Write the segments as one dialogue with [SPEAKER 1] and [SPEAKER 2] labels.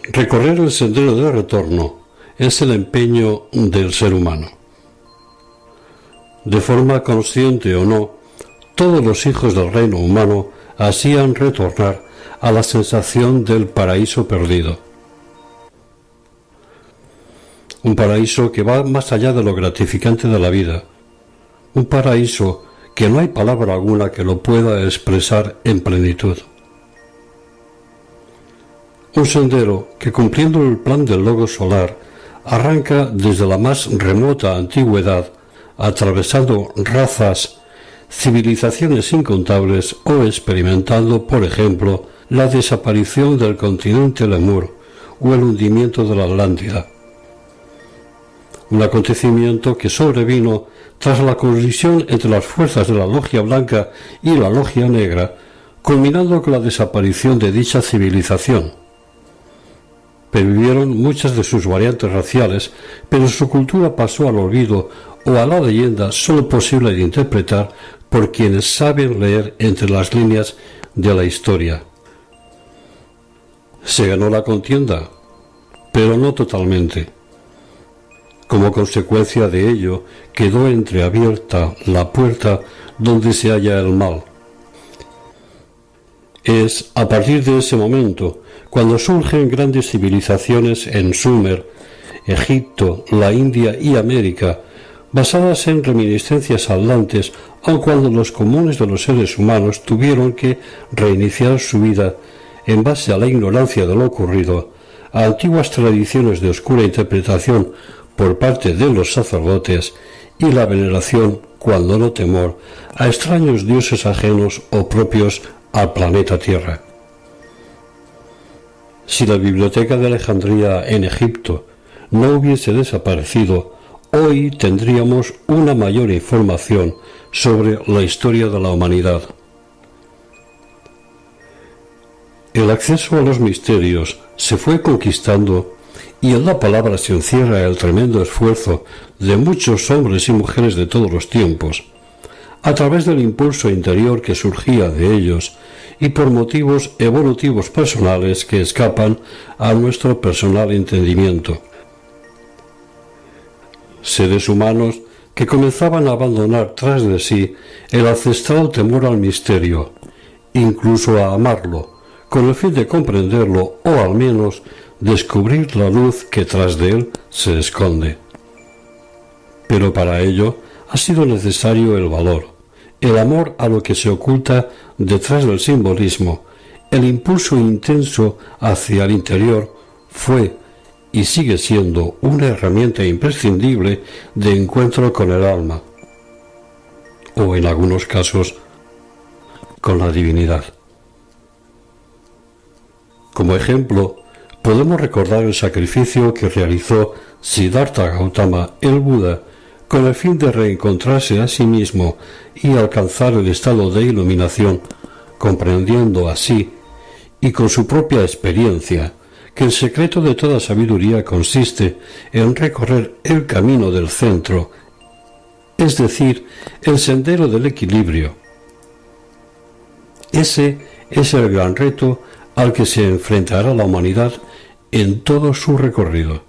[SPEAKER 1] Recorrer el sendero de retorno es el empeño del ser humano. De forma consciente o no, todos los hijos del reino humano ansían retornar a la sensación del paraíso perdido. Un paraíso que va más allá de lo gratificante de la vida. Un paraíso que no hay palabra alguna que lo pueda expresar en plenitud. Un sendero que, cumpliendo el plan del logos solar, arranca desde la más remota antigüedad, atravesando razas, civilizaciones incontables o experimentando, por ejemplo, la desaparición del continente Lemur o el hundimiento de la Atlántida. Un acontecimiento que sobrevino tras la colisión entre las fuerzas de la Logia Blanca y la Logia Negra, culminando con la desaparición de dicha civilización. Pervivieron muchas de sus variantes raciales, pero su cultura pasó al olvido o a la leyenda solo posible de interpretar por quienes saben leer entre las líneas de la historia. Se ganó la contienda, pero no totalmente. Como consecuencia de ello, quedó entreabierta la puerta donde se halla el mal. Es a partir de ese momento cuando surgen grandes civilizaciones en Sumer, Egipto, la India y América, basadas en reminiscencias atlantes, aun cuando los comunes de los seres humanos tuvieron que reiniciar su vida en base a la ignorancia de lo ocurrido, a antiguas tradiciones de oscura interpretación por parte de los sacerdotes y la veneración, cuando no temor, a extraños dioses ajenos o propios al planeta Tierra. Si la biblioteca de Alejandría en Egipto no hubiese desaparecido, hoy tendríamos una mayor información sobre la historia de la humanidad. El acceso a los misterios se fue conquistando y en la palabra se encierra el tremendo esfuerzo de muchos hombres y mujeres de todos los tiempos, a través del impulso interior que surgía de ellos y por motivos evolutivos personales que escapan a nuestro personal entendimiento. Seres humanos que comenzaban a abandonar tras de sí el ancestral temor al misterio, incluso a amarlo, con el fin de comprenderlo o al menos descubrir la luz que tras de él se esconde. Pero para ello ha sido necesario el valor, el amor a lo que se oculta detrás del simbolismo, el impulso intenso hacia el interior fue y sigue siendo una herramienta imprescindible de encuentro con el alma, o en algunos casos, con la divinidad. Como ejemplo, podemos recordar el sacrificio que realizó Siddhartha Gautama, el Buda, con el fin de reencontrarse a sí mismo y alcanzar el estado de iluminación, comprendiendo así, y con su propia experiencia, que el secreto de toda sabiduría consiste en recorrer el camino del centro, es decir, el sendero del equilibrio. Ese es el gran reto al que se enfrentará la humanidad en todo su recorrido.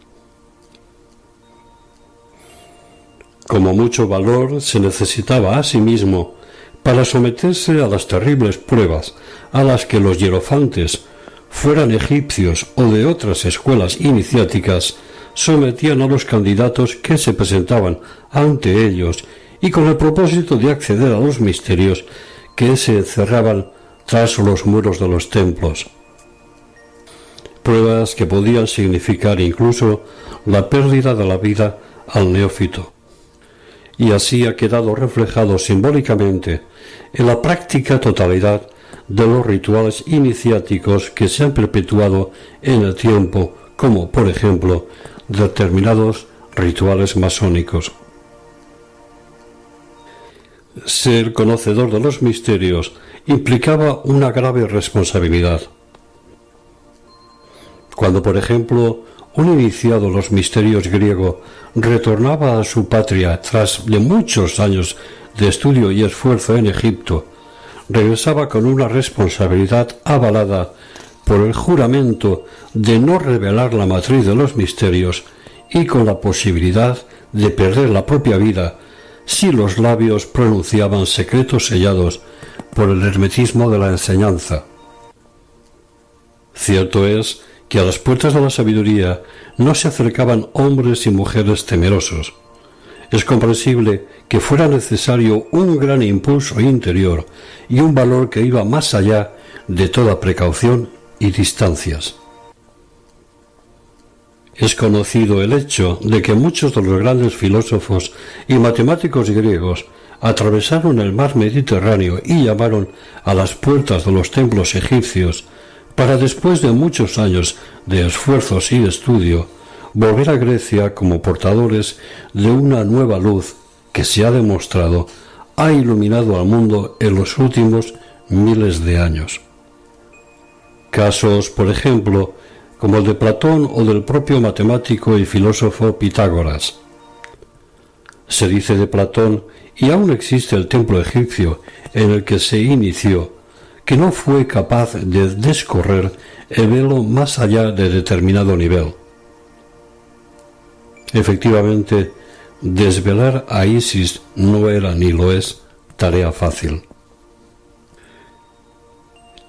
[SPEAKER 1] Como mucho valor se necesitaba asimismo para someterse a las terribles pruebas a las que los hierofantes, fueran egipcios o de otras escuelas iniciáticas, sometían a los candidatos que se presentaban ante ellos y con el propósito de acceder a los misterios que se encerraban tras los muros de los templos. Pruebas que podían significar incluso la pérdida de la vida al neófito. Y así ha quedado reflejado simbólicamente en la práctica totalidad de los rituales iniciáticos que se han perpetuado en el tiempo, como por ejemplo determinados rituales masónicos. Ser conocedor de los misterios implicaba una grave responsabilidad. Cuando, por ejemplo, un iniciado en los misterios griego retornaba a su patria tras de muchos años de estudio y esfuerzo en Egipto, regresaba con una responsabilidad avalada por el juramento de no revelar la matriz de los misterios y con la posibilidad de perder la propia vida si los labios pronunciaban secretos sellados por el hermetismo de la enseñanza. Cierto es que a las puertas de la sabiduría no se acercaban hombres y mujeres temerosos. Es comprensible que fuera necesario un gran impulso interior y un valor que iba más allá de toda precaución y distancias. Es conocido el hecho de que muchos de los grandes filósofos y matemáticos griegos atravesaron el mar Mediterráneo y llamaron a las puertas de los templos egipcios para, después de muchos años de esfuerzos y estudio, volver a Grecia como portadores de una nueva luz que, se ha demostrado, ha iluminado al mundo en los últimos miles de años. Casos, por ejemplo, como el de Platón o del propio matemático y filósofo Pitágoras. Se dice de Platón, y aún existe el templo egipcio en el que se inició, que no fue capaz de descorrer el velo más allá de determinado nivel. Efectivamente, desvelar a Isis no era ni lo es tarea fácil.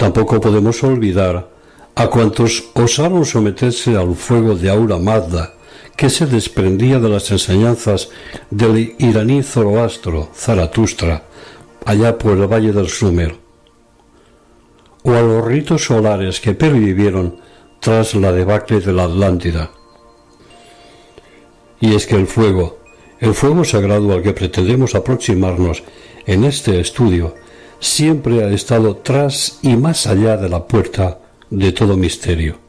[SPEAKER 1] Tampoco podemos olvidar a cuantos osaron someterse al fuego de Aura Mazda, que se desprendía de las enseñanzas del iraní Zoroastro, Zaratustra, allá por el valle del Sumer, o a los ritos solares que pervivieron tras la debacle de la Atlántida. Y es que el fuego sagrado al que pretendemos aproximarnos en este estudio, siempre ha estado tras y más allá de la puerta de todo misterio.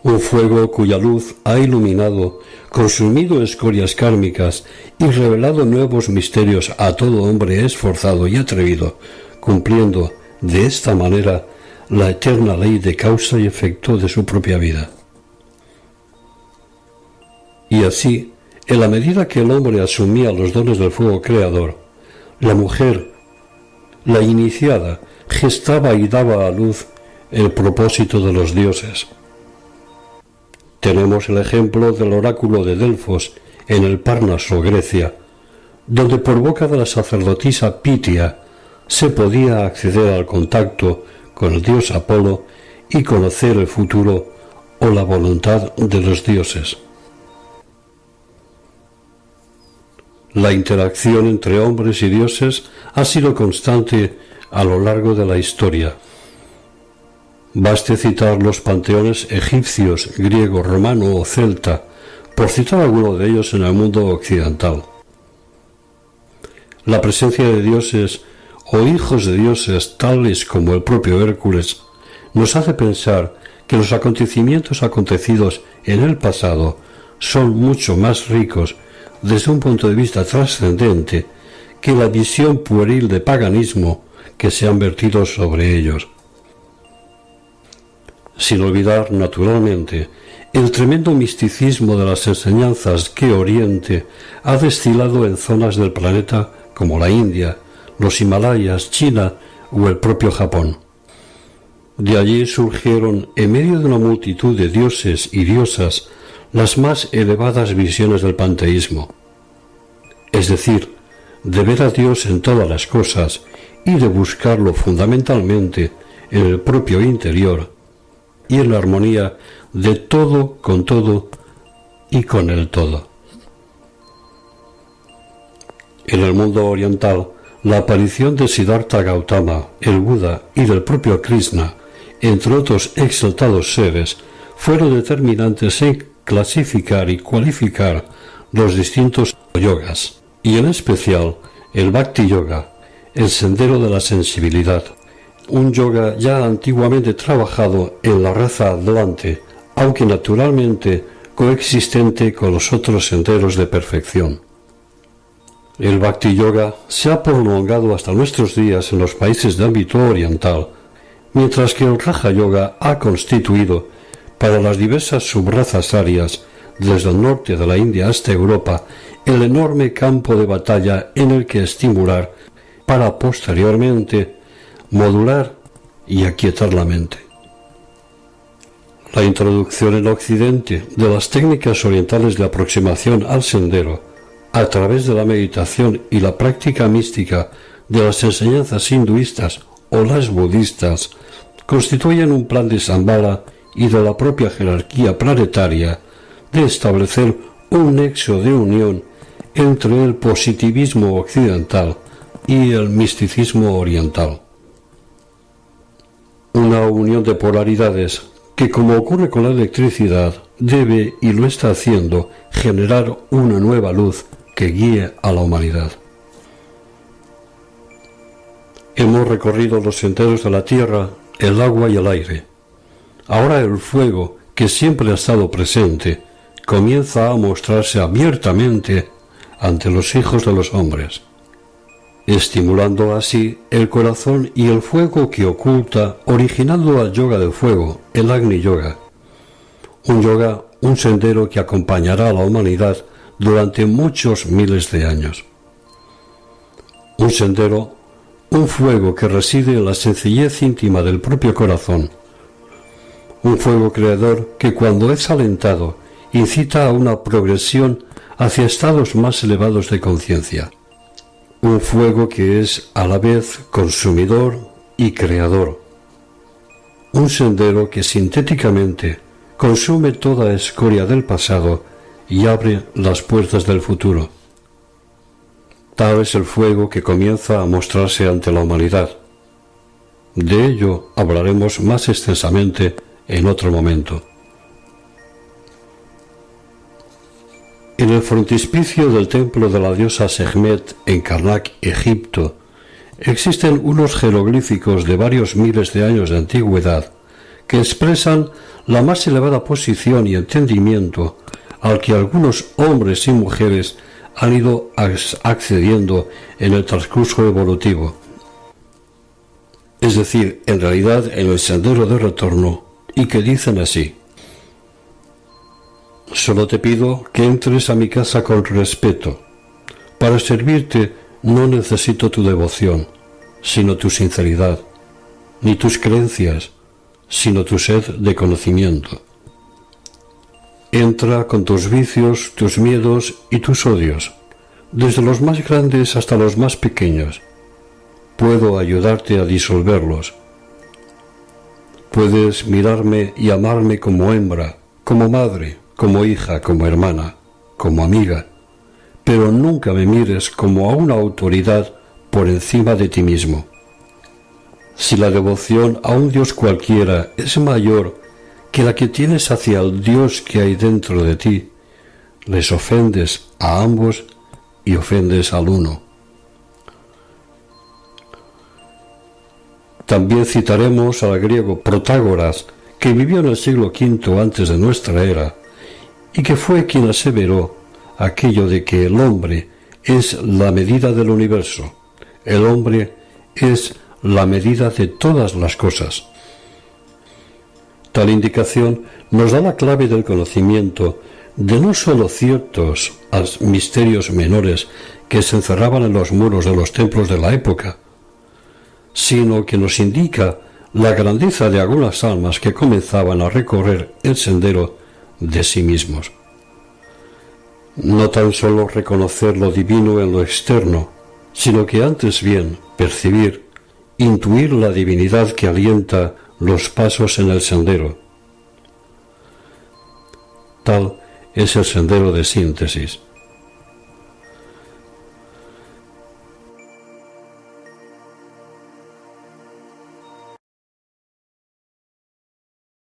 [SPEAKER 1] Un fuego cuya luz ha iluminado, consumido escorias kármicas y revelado nuevos misterios a todo hombre esforzado y atrevido, cumpliendo de esta manera la eterna ley de causa y efecto de su propia vida. Y así, en la medida que el hombre asumía los dones del fuego creador, la mujer, la iniciada, gestaba y daba a luz el propósito de los dioses. Tenemos el ejemplo del oráculo de Delfos en el Parnaso, Grecia, donde por boca de la sacerdotisa Pitia se podía acceder al contacto con el dios Apolo y conocer el futuro o la voluntad de los dioses. La interacción entre hombres y dioses ha sido constante a lo largo de la historia. Baste citar los panteones egipcios, griego, romano o celta, por citar alguno de ellos en el mundo occidental. La presencia de dioses o hijos de dioses tales como el propio Hércules nos hace pensar que los acontecimientos acontecidos en el pasado son mucho más ricos desde un punto de vista trascendente que la visión pueril de paganismo que se han vertido sobre ellos. Sin olvidar, naturalmente, el tremendo misticismo de las enseñanzas que Oriente ha destilado en zonas del planeta como la India, los Himalayas, China o el propio Japón. De allí surgieron, en medio de una multitud de dioses y diosas, las más elevadas visiones del panteísmo, es decir, de ver a Dios en todas las cosas y de buscarlo fundamentalmente en el propio interior y en la armonía de todo y con el todo. En el mundo oriental, la aparición de Siddhartha Gautama, el Buda y del propio Krishna, entre otros exaltados seres, fueron determinantes en clasificar y cualificar los distintos yogas, y en especial el Bhakti Yoga, el sendero de la sensibilidad, un yoga ya antiguamente trabajado en la raza atlante, aunque naturalmente coexistente con los otros senderos de perfección. El Bhakti Yoga se ha prolongado hasta nuestros días en los países de ámbito oriental, mientras que el Raja Yoga ha constituido, para las diversas subrazas arias, desde el norte de la India hasta Europa, el enorme campo de batalla en el que estimular, para posteriormente modular y aquietar la mente. La introducción en Occidente de las técnicas orientales de aproximación al sendero a través de la meditación y la práctica mística de las enseñanzas hinduistas o las budistas constituyen un plan de Shambhala y de la propia jerarquía planetaria de establecer un nexo de unión entre el positivismo occidental y el misticismo oriental. Una unión de polaridades que, como ocurre con la electricidad, debe, y lo está haciendo, generar una nueva luz que guíe a la humanidad. Hemos recorrido los senderos de la tierra, el agua y el aire. Ahora el fuego, que siempre ha estado presente, comienza a mostrarse abiertamente ante los hijos de los hombres, estimulando así el corazón y el fuego que oculta, originando al yoga del fuego, el Agni Yoga. Un sendero que acompañará a la humanidad durante muchos miles de años. Un sendero, un fuego que reside en la sencillez íntima del propio corazón. Un fuego creador que, cuando es alentado, incita a una progresión hacia estados más elevados de conciencia. Un fuego que es a la vez consumidor y creador. Un sendero que sintéticamente consume toda escoria del pasado y abre las puertas del futuro. Tal es el fuego que comienza a mostrarse ante la humanidad. De ello hablaremos más extensamente en otro momento. En el frontispicio del templo de la diosa Sekhmet en Karnak, Egipto, existen unos jeroglíficos de varios miles de años de antigüedad que expresan la más elevada posición y entendimiento al que algunos hombres y mujeres han ido accediendo en el transcurso evolutivo. Es decir, en realidad en el sendero de retorno, y que dicen así: solo te pido que entres a mi casa con respeto. Para servirte no necesito tu devoción, sino tu sinceridad, ni tus creencias, sino tu sed de conocimiento. Entra con tus vicios, tus miedos y tus odios, desde los más grandes hasta los más pequeños. Puedo ayudarte a disolverlos. Puedes mirarme y amarme como hembra, como madre, como hija, como hermana, como amiga, pero nunca me mires como a una autoridad por encima de ti mismo. Si la devoción a un Dios cualquiera es mayor que la que tienes hacia el Dios que hay dentro de ti, les ofendes a ambos y ofendes al uno. También citaremos al griego Protágoras, que vivió en el siglo V antes de nuestra era, y que fue quien aseveró aquello de que el hombre es la medida del universo, el hombre es la medida de todas las cosas. Tal indicación nos da la clave del conocimiento de no sólo ciertos misterios menores que se encerraban en los muros de los templos de la época, sino que nos indica la grandeza de algunas almas que comenzaban a recorrer el sendero de sí mismos. No tan solo reconocer lo divino en lo externo, sino que antes bien percibir, intuir la divinidad que alienta los pasos en el sendero. Tal es el sendero de síntesis.